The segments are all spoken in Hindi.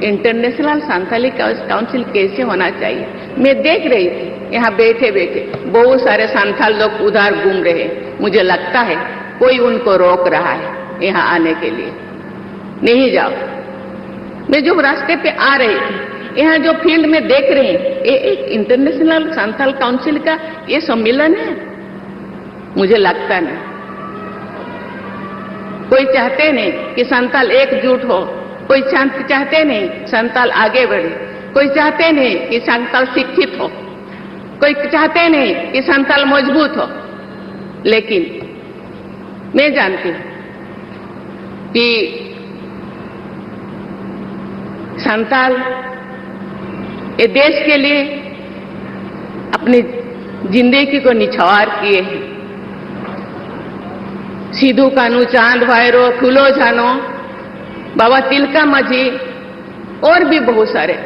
इंटरनेशनल संथाली काउंसिल कैसे होना चाहिए। मैं देख रही थी यहाँ बैठे बैठे बहुत सारे संथाल लोग उधर घूम रहे हैं। मुझे लगता है कोई उनको रोक रहा है यहाँ आने के लिए, नहीं जाओ। मैं जो रास्ते पे आ रही थी, यहाँ जो फील्ड में देख रहे हैं, ये एक इंटरनेशनल संथाल काउंसिल का ये सम्मेलन है। मुझे लगता नहीं, कोई चाहते नहीं कि संथाल एकजुट हो, कोई चाहते नहीं संथाल आगे बढ़े, कोई चाहते नहीं कि संथाल शिक्षित हो, कोई चाहते नहीं कि संथाल मजबूत हो। लेकिन मैं जानती हूं कि संथाल ये देश के लिए अपनी जिंदगी को निछावर किए हैं। सिद्धू कान्हू, चांद भैरो, फूलो झानो, बाबा तिलका माझी और भी बहुत सारे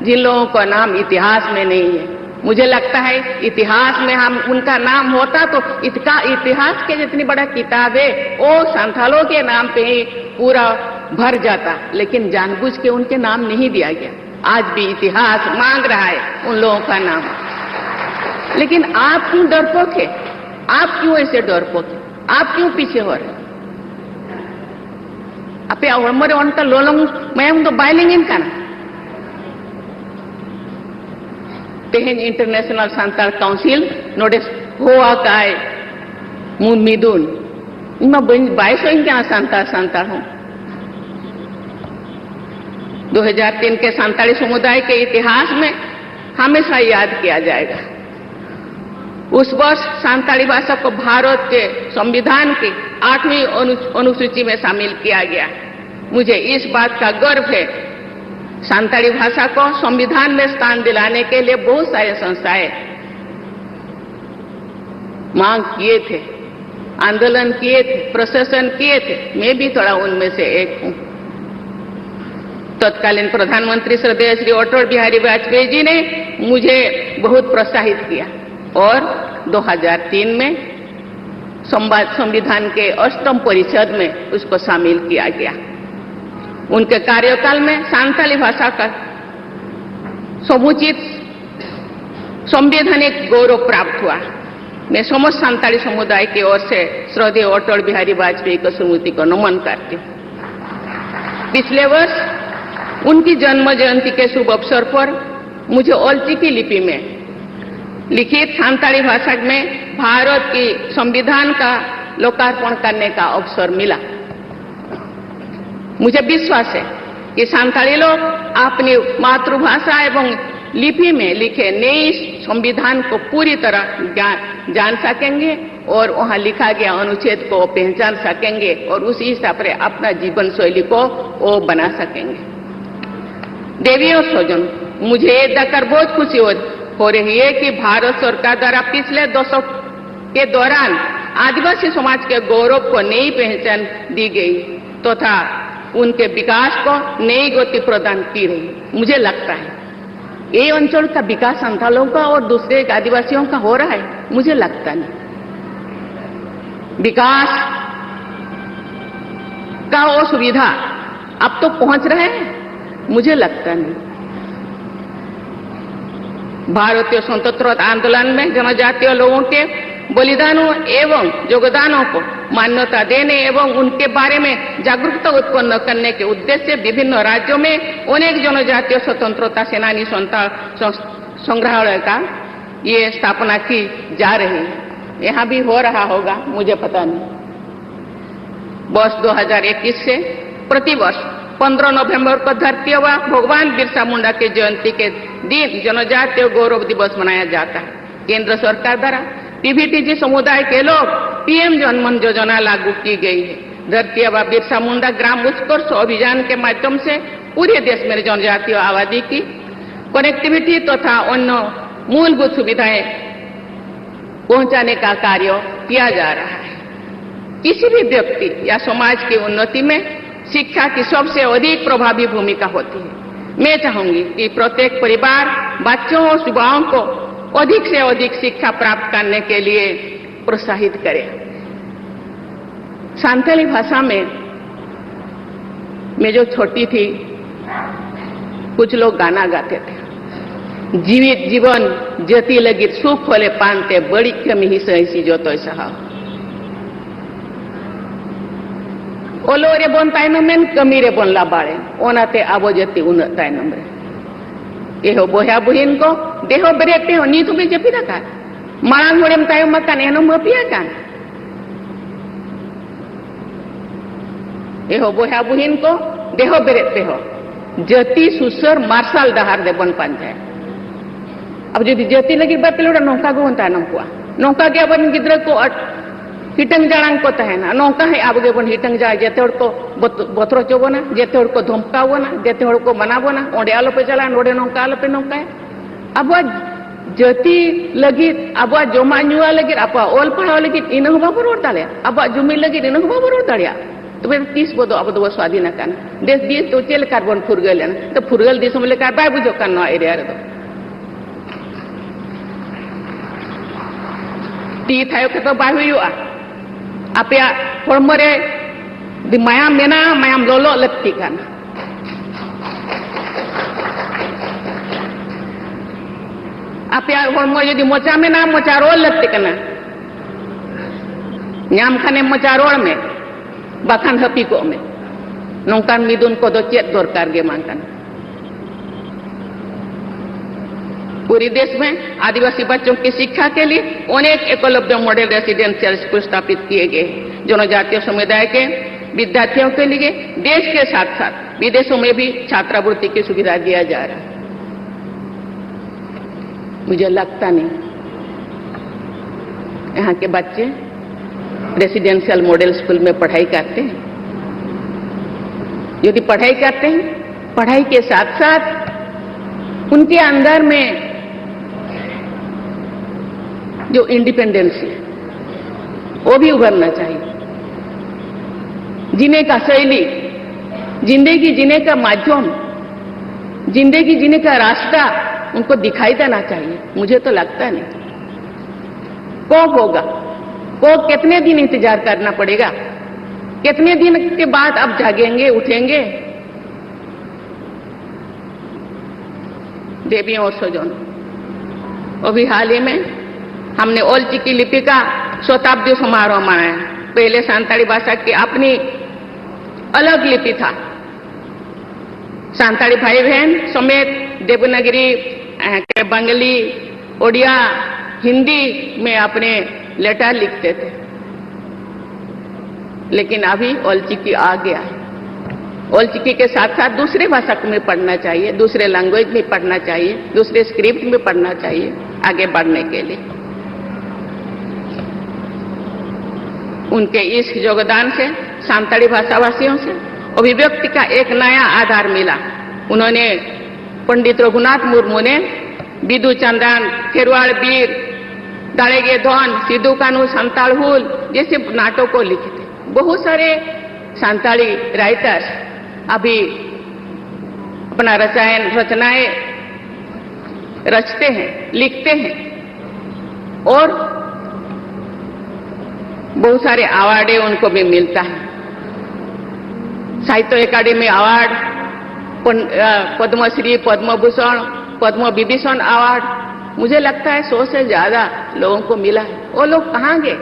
जिन लोगों का नाम इतिहास में नहीं है। मुझे लगता है इतिहास में हम उनका नाम होता तो इतिहास के जितनी बड़ा किताब है वो संथालों के नाम पे ही पूरा भर जाता, लेकिन जानबूझ के उनके नाम नहीं दिया गया। आज भी इतिहास मांग रहा है उन लोगों का नाम। लेकिन आप क्यों डरपोक है? आप क्यों ऐसे डरपोक है? आप क्यों पीछे हो रहे? अपे हमारे उनका लोलंग मैं तो बाइलिंग का ना तेहन इंटरनेशनल संथाल काउंसिल नोटिस हुआ काय मिदुन इमा 22 क्या संथाल हूं। 2003 के संथाली समुदाय के इतिहास में हमेशा याद किया जाएगा। उस वर्ष संथाली भाषा को भारत के संविधान की 8वीं अनुसूची में शामिल किया गया। मुझे इस बात का गर्व है, संथाली भाषा को संविधान में स्थान दिलाने के लिए बहुत सारे संस्थाएं मांग किए थे, आंदोलन किए थे, प्रशासन किए थे। मैं भी थोड़ा उनमें से एक हूं। तत्कालीन प्रधानमंत्री श्रद्धेय श्री अटल बिहारी वाजपेयी जी ने मुझे बहुत प्रोत्साहित किया और 2003 में संविधान के 8वीं परिषद में उसको शामिल किया गया। उनके कार्यकाल में संथाली भाषा का समुचित संवैधानिक गौरव प्राप्त हुआ। मैं समस्त संथाली समुदाय की ओर से श्रद्धेय अटल बिहारी वाजपेयी की स्मृति को नमन करती हूँ। पिछले वर्ष उनकी जन्म जयंती के शुभ अवसर पर मुझे ओल्चिकी लिपि में लिखित संथाली भाषा में भारत की संविधान का लोकार्पण करने का अवसर मिला। मुझे विश्वास है कि संथाली लोग अपनी मातृभाषा एवं लिपि में लिखे नए संविधान को पूरी तरह जान सकेंगे और वहां लिखा गया अनुच्छेद को पहचान सकेंगे और उसी हिसाब से अपना जीवन शैली को वो बना सकेंगे। देवी और स्वजन, मुझे ये देखकर बहुत खुशी हो रही है कि भारत सरकार द्वारा पिछले दशक के दौरान आदिवासी समाज के गौरव को नई पहचान दी गई तथा उनके विकास को नई गति प्रदान की रही। मुझे लगता है ये अंचल का विकास संथालों का और दूसरे आदिवासियों का हो रहा है। मुझे लगता नहीं विकास का वो सुविधा अब तो पहुंच रहे हैं। मुझे लगता नहीं भारतीय स्वतंत्रता आंदोलन में जनजातीय लोगों के बलिदानों एवं योगदानों को मान्यता देने एवं उनके बारे में जागरूकता उत्पन्न करने के उद्देश्य से विभिन्न राज्यों में अनेक जनजातीय स्वतंत्रता सेनानी संग्रहालय का ये स्थापना की जा रही है। यहाँ भी हो रहा होगा, मुझे पता नहीं। वर्ष 2021 से प्रतिवर्ष 15 नवंबर को धरती व भगवान बिरसा मुंडा के जयंती के दिन जनजातीय गौरव दिवस मनाया जाता है। केंद्र सरकार द्वारा पीवीटीजी समुदाय के लोग पीएम जनमन योजना लागू की गई है। धरती व बिरसा मुंडा ग्राम उत्कर्ष अभियान के माध्यम से पूरे देश में जनजातीय आबादी की कनेक्टिविटी तथा अन्य मूलभूत सुविधाएं पहुंचाने का कार्य किया जा रहा है। किसी भी व्यक्ति या समाज की उन्नति में शिक्षा की सबसे अधिक प्रभावी भूमिका होती है। मैं चाहूंगी कि प्रत्येक परिवार बच्चों और युवाओं को अधिक से अधिक शिक्षा प्राप्त करने के लिए प्रोत्साहित करे। संथाली भाषा में मैं जो छोटी थी कुछ लोग गाना गाते थे, जीवित जीवन जति लगी सुख होले पानते बड़ी कमी ही सही जो तो सहा ओलो रे बोन तायनम मेन कमी रे बोन लाबाड़े ओनाते आबो जति उन तायनम रे एहो बोया बुहिन को देहो बेरे पे हो नी तुबे जपी रखा मांग होड़ेम तायम मकान एनो मपिया कान एहो बोया बुहिन को देहो बेरे पे हो जति सुसर मार्शल डहार दे बन पांजाय अब जो जति लगी बापेलोड़ा नौका गो तायनम को नौका के अपन गिद्र को हिटंग जाड़ांग को तहना नौका है अब गे बन हिटंग जा जेते हड़ को बतरो चोबोना जेते हड़ को धमकावोना जेते हड़ को मनावोना ओंडे आलो पे चला नोडे नौका आलो पे नौका है अब जति लगी अब जमा नुआ लगी अब ओल पढ़ाव लगी इन बाबू रोड दाड़े अब जुमी लगी इन बाबू रोड दाड़िया तो बे 30 बदो अब दो स्वाधीन कान देश देश तो चेल कार्बन फुरगल तो फुरगल दिसम लेकर बाय बुझो कान नो एरिया रे ती थायो के तो बाय हुआ आपया फॉर्मरे दि मायाम मेना मायाम लोलो लगती कान आपया फॉर्मर यदि मोचा मेना मोचा रोल लगती काना न्याम खाने मोचा रोल में बाखान हपी को में नौकान मिदुन को दो चेत दरकार गे मांगन पूरी देश में आदिवासी बच्चों की शिक्षा के लिए अनेक एकलव्य मॉडल रेसिडेंशियल स्कूल स्थापित किए गए जनजातीय समुदाय के विद्यार्थियों के लिए देश के साथ साथ विदेशों में भी छात्रवृत्ति की सुविधा दिया जा रहा है। मुझे लगता नहीं यहाँ के बच्चे रेसिडेंशियल मॉडल स्कूल में पढ़ाई करते हैं। यदि पढ़ाई करते हैं पढ़ाई के साथ साथ उनके अंदर में जो इंडिपेंडेंस है वो भी उभरना चाहिए। जीने का शैली, जिंदगी जीने का माध्यम, जिंदगी जीने का रास्ता उनको दिखाई देना चाहिए। मुझे तो लगता नहीं कब होगा, को कितने दिन इंतजार करना पड़ेगा, कितने दिन के बाद अब जागेंगे उठेंगे। देवियों और स्वजनों, अभी हाल ही में हमने ओल चिकी लिपि का शताब्दी समारोह मनाया। पहले सांताली भाषा की अपनी अलग लिपि था। सांताली भाई बहन समेत देवनागरी, बंगाली, ओडिया, हिंदी में अपने लेटर लिखते थे, लेकिन अभी ओल चिकी आ गया है। ओल चिकी के साथ साथ दूसरे भाषा में पढ़ना चाहिए, दूसरे लैंग्वेज में पढ़ना चाहिए, दूसरे स्क्रिप्ट में पढ़ना चाहिए आगे बढ़ने के लिए। उनके इस योगदान से सांताली भाषावासियों से अभिव्यक्ति का एक नया आधार मिला। उन्होंने पंडित रघुनाथ मुर्मू ने बिदु चंद्रन, खेरवाड़ बीर, दाड़ेगे धन, सिद्धू कानू, संताल हुल जैसे नाटकों को लिखे थे। बहुत सारे सांताली राइटर्स अभी अपना रचनाएं रचते हैं, लिखते हैं और बहुत सारे अवार्ड उनको भी मिलता है। साहित्य अकादमी अवार्ड, पद्मश्री, पद्मभूषण, पद्म विभूषण अवार्ड मुझे लगता है 100 से ज्यादा लोगों को मिला है। वो लोग कहाँ गए?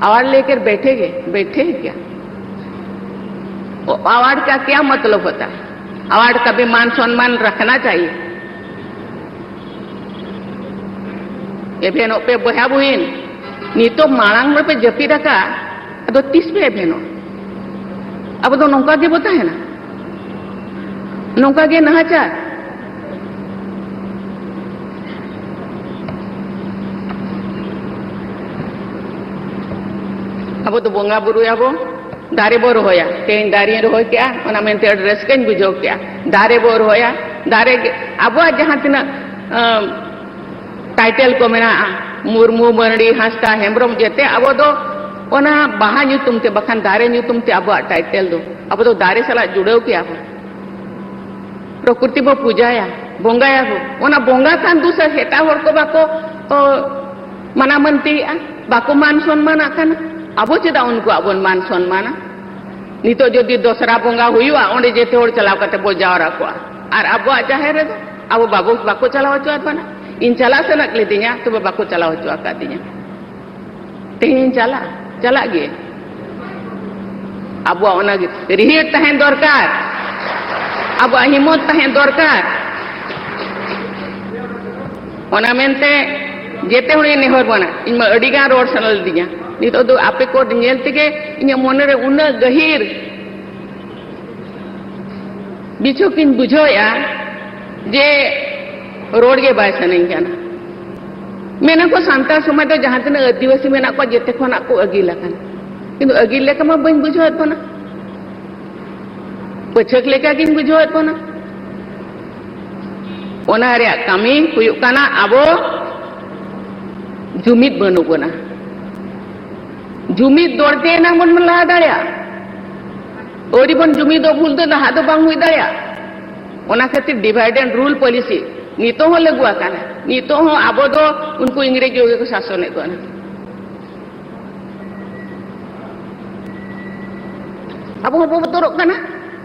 अवार्ड लेकर बैठे हैं क्या? वो अवार्ड का क्या मतलब होता है? अवार्ड का भी मान सम्मान रखना चाहिए। ये बहनों पे बहा बुहिन नी तो मांग में पे जपी रखा तो 30 पे बहनों अब तो नौका के बोता है ना, नौका के नहाचार। अब तो बोंगा बुरु अब दारे बोर होया तेन दारी रहो क्या ओना मेनते रस्कन बुझो क्या दारे बोर होया दारे अब जहां तना टाइटल को मेना मुर्मू, मरड़ी, हांसदा, हेम्ब्रम जेते अब तो ओना बाहा ᱧᱩᱛᱩᱢ ते बखान दारे ᱧᱩᱛᱩᱢ ते अब टाइटल दो अब तो दारे साला जुड़ो क्या हो प्रकृति बो पूजाया बोंगाया हो ओना बोंगा कान दूसर हेटा होर को बाको मना मनती बाको मान सम्मान आकान अब चेदा उनको अब मान सम्मान नितो जदि दोसरा बोंगा हुआ ओंडे जेते होर चलाव कते बो जावरा को और अब जाहिर है अब बाबू बाको चलाव हचुआत बना इन चला सेनक लेदिया तबे बाको चलाव हचुआ कादिया तेहिन चला गे अब रिहिर तहन दरकार अब हिम्मत तहन दरकार ओना मेनते जेते हुए नेहर बना इन अडिगा रोड सनल दिया नितो दो आपे को नेल तेगे इन मोने रे उन गहिर बिछो किन बुझोया जे रोड के बाय सनई जाना मेना को सांतार समाज तो जहां तने आदिवासी मेना को जेते खना को अगिला कान किंतु अगिल लेका मा बइन बुझोत बना पछक लेका किन बुझोत बना ओना रे कामी हुयुक काना आबो जुमिद बनु बना जुमिद दौड़ते ना मन लहा दाड़िया ओरी बन जुमिद भूल दो लहा दो बांग हुई दाड़िया ओना खातिर डिवाइड एंड रूल पॉलिसी नितो हो लगुआ काना नितो हो आबो दो उनको इंग्रेज योगे को शासन को ना अब हो बतरक काना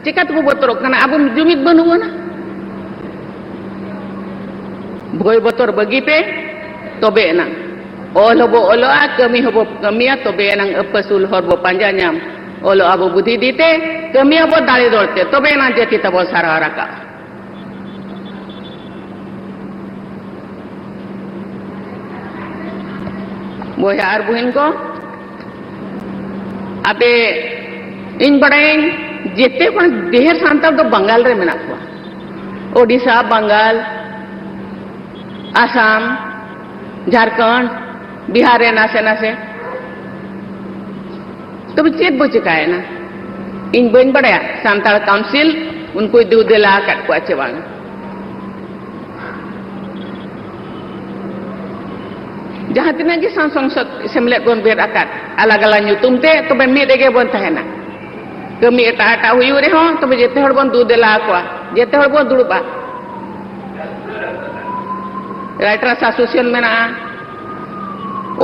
चिका तो बतरक काना अब जुमिद बनु बना भय बतर बगी पे तबे ना ओल हबो ओलोआ कमी हबो कमिया तबे ना अपसुल हरबो पांजा नाम ओलो आबो बुद्धि दीते कमी हबो दाड़े दौड़ते तबे ना जेती तबो सारा राका बोया आर बुहिन को अबे इन बड़ाई जेते पण देहर सांताल तो बंगाल रे मेना को ओडिशा बंगाल आसाम झारखंड बिहार रे नासे नासे तो चेत बो चिकाय ना इन बन बड़ाया सांताल काउंसिल उनको दू देला कट को अच्छे वांग जहां तिना की संसद सेमलेट बन बेर आकात अलग अलग ᱧᱩᱛᱩᱢ ते तो बे मिद गे बन तहना कमी एटा एटा हुयु रे हो तो जेते हड़ बन दू देला को जेते हड़ बन दुड़बा राइटर्स एसोसिएशन में ना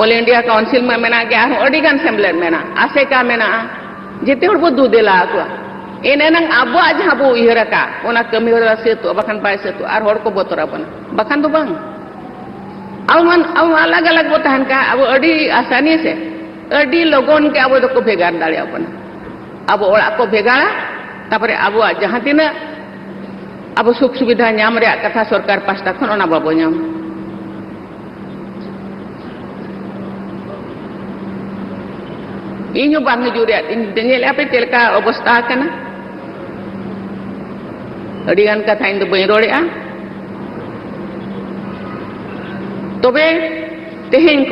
ऑल इंडिया काउंसिल में मेना गया अडिगान सेमलेट में ना आसेका में ना जेते हड़ बन दू देला को एने नंग आबो आज हाबो इहरका ओना कमी होरा से तो बखन पाए से तो आर हड़ को बतरा बन बखन तो बंग अब अलग अलग वो तहन का अब अड़ी आसानी से अड़ी लोगों के अब को भेगार दाड़े अपन अब ओड़ा को भेगाड़ा तापरे अब जहां तीना अब सुख सुविधा नाम रे कथा सरकार पास्ता खन ओना बाबो नाम इन्यो बांग जुरे इन पे चलका अवस्था कना अड़ी गान कथा इन बई रोड़ेआ तबे तेहेन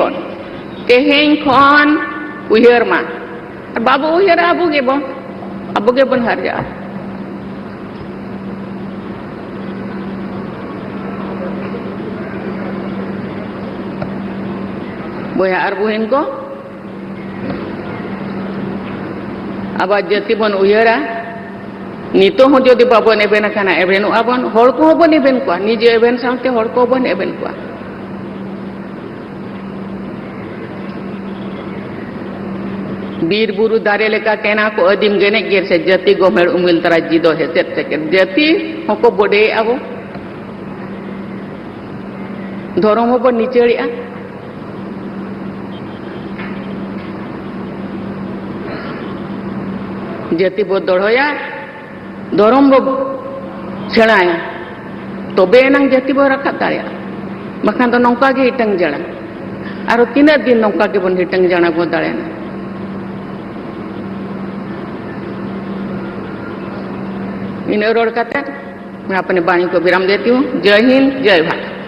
खन उहर मा बाबू उहर आबू गे बन हर जा बोया आर बुहिन को अब जाति बन उहरा नितो हो जदि बाबन एबेन खाना एबेन आबन हर को बन एबेन को निजे एबेन साथे हर को बन एबेन को बीर बुरु दारे लेका केना को अदिम गेने गेर से जाति गोमेड़ उमिल तरा जिदो है सेट सेकेंड जाति हको बडे आबो धर्म बो निचेड़िया जाति बो दड़या धर्म बो छेड़ाया तबे नंग जाति बो रखा दाड़िया बखान तो नौका गे हिटंग जाना आरो तीना दिन नौका के बन हिटंग जाना बो दाड़िया इन रोड का मैं अपने वाणी को विराम देती हूँ। जय हिंद जय भारत।